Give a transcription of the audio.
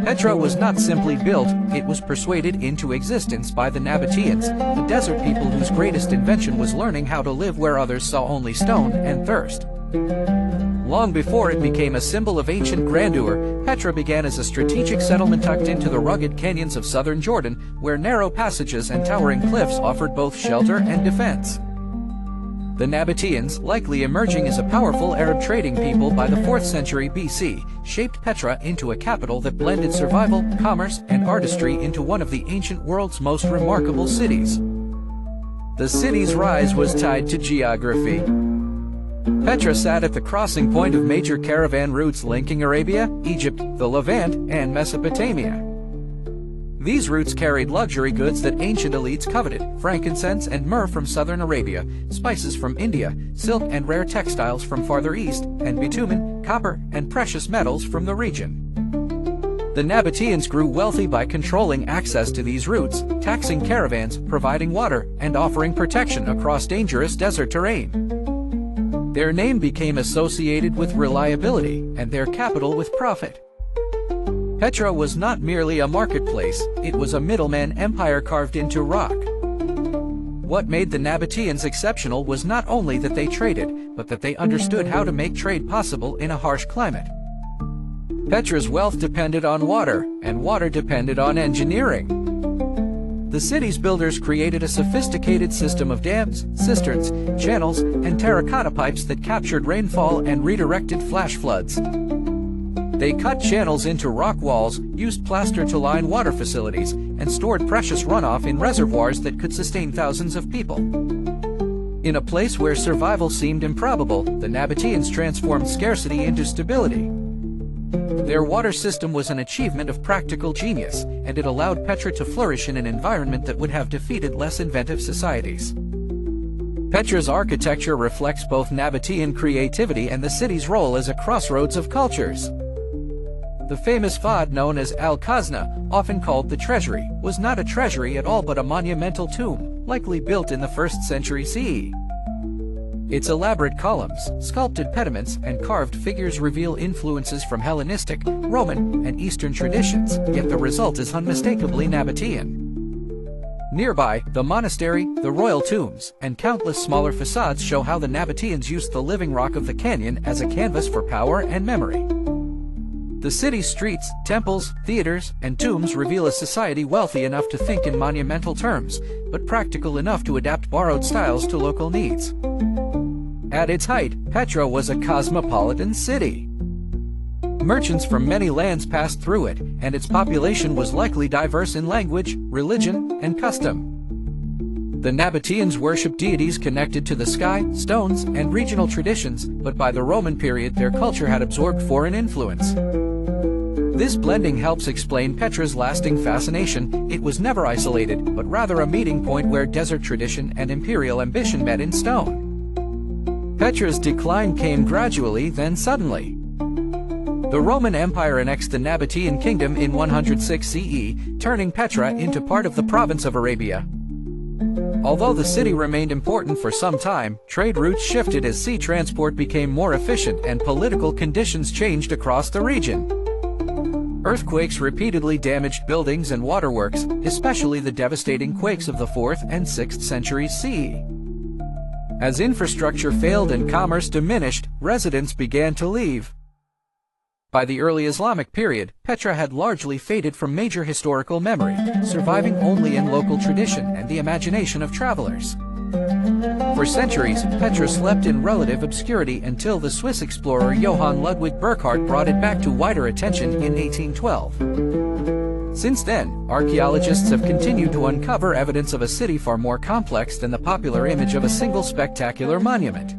Petra was not simply built, it was persuaded into existence by the Nabataeans, the desert people whose greatest invention was learning how to live where others saw only stone and thirst. Long before it became a symbol of ancient grandeur, Petra began as a strategic settlement tucked into the rugged canyons of southern Jordan, where narrow passages and towering cliffs offered both shelter and defense. The Nabataeans, likely emerging as a powerful Arab trading people by the 4th century BC, shaped Petra into a capital that blended survival, commerce, and artistry into one of the ancient world's most remarkable cities. The city's rise was tied to geography. Petra sat at the crossing point of major caravan routes linking Arabia, Egypt, the Levant, and Mesopotamia. These routes carried luxury goods that ancient elites coveted: frankincense and myrrh from southern Arabia, spices from India, silk and rare textiles from farther east, and bitumen, copper, and precious metals from the region. The Nabataeans grew wealthy by controlling access to these routes, taxing caravans, providing water, and offering protection across dangerous desert terrain. Their name became associated with reliability, and their capital with profit. Petra was not merely a marketplace, it was a middleman empire carved into rock. What made the Nabataeans exceptional was not only that they traded, but that they understood how to make trade possible in a harsh climate. Petra's wealth depended on water, and water depended on engineering. The city's builders created a sophisticated system of dams, cisterns, channels, and terracotta pipes that captured rainfall and redirected flash floods. They cut channels into rock walls, used plaster to line water facilities, and stored precious runoff in reservoirs that could sustain thousands of people. In a place where survival seemed improbable, the Nabataeans transformed scarcity into stability. Their water system was an achievement of practical genius, and it allowed Petra to flourish in an environment that would have defeated less inventive societies. Petra's architecture reflects both Nabataean creativity and the city's role as a crossroads of cultures. The famous fad known as Al-Khazna, often called the treasury, was not a treasury at all but a monumental tomb, likely built in the 1st century CE. Its elaborate columns, sculpted pediments, and carved figures reveal influences from Hellenistic, Roman, and Eastern traditions, yet the result is unmistakably Nabataean. Nearby, the monastery, the royal tombs, and countless smaller facades show how the Nabataeans used the living rock of the canyon as a canvas for power and memory. The city's streets, temples, theaters, and tombs reveal a society wealthy enough to think in monumental terms, but practical enough to adapt borrowed styles to local needs. At its height, Petra was a cosmopolitan city. Merchants from many lands passed through it, and its population was likely diverse in language, religion, and custom. The Nabataeans worshipped deities connected to the sky, stones, and regional traditions, but by the Roman period their culture had absorbed foreign influence. This blending helps explain Petra's lasting fascination. It was never isolated, but rather a meeting point where desert tradition and imperial ambition met in stone. Petra's decline came gradually, then suddenly. The Roman Empire annexed the Nabataean Kingdom in 106 CE, turning Petra into part of the province of Arabia. Although the city remained important for some time, trade routes shifted as sea transport became more efficient and political conditions changed across the region. Earthquakes repeatedly damaged buildings and waterworks, especially the devastating quakes of the 4th and 6th centuries CE. As infrastructure failed and commerce diminished, residents began to leave. By the early Islamic period, Petra had largely faded from major historical memory, surviving only in local tradition and the imagination of travelers. For centuries, Petra slept in relative obscurity until the Swiss explorer Johann Ludwig Burckhardt brought it back to wider attention in 1812. Since then, archaeologists have continued to uncover evidence of a city far more complex than the popular image of a single spectacular monument.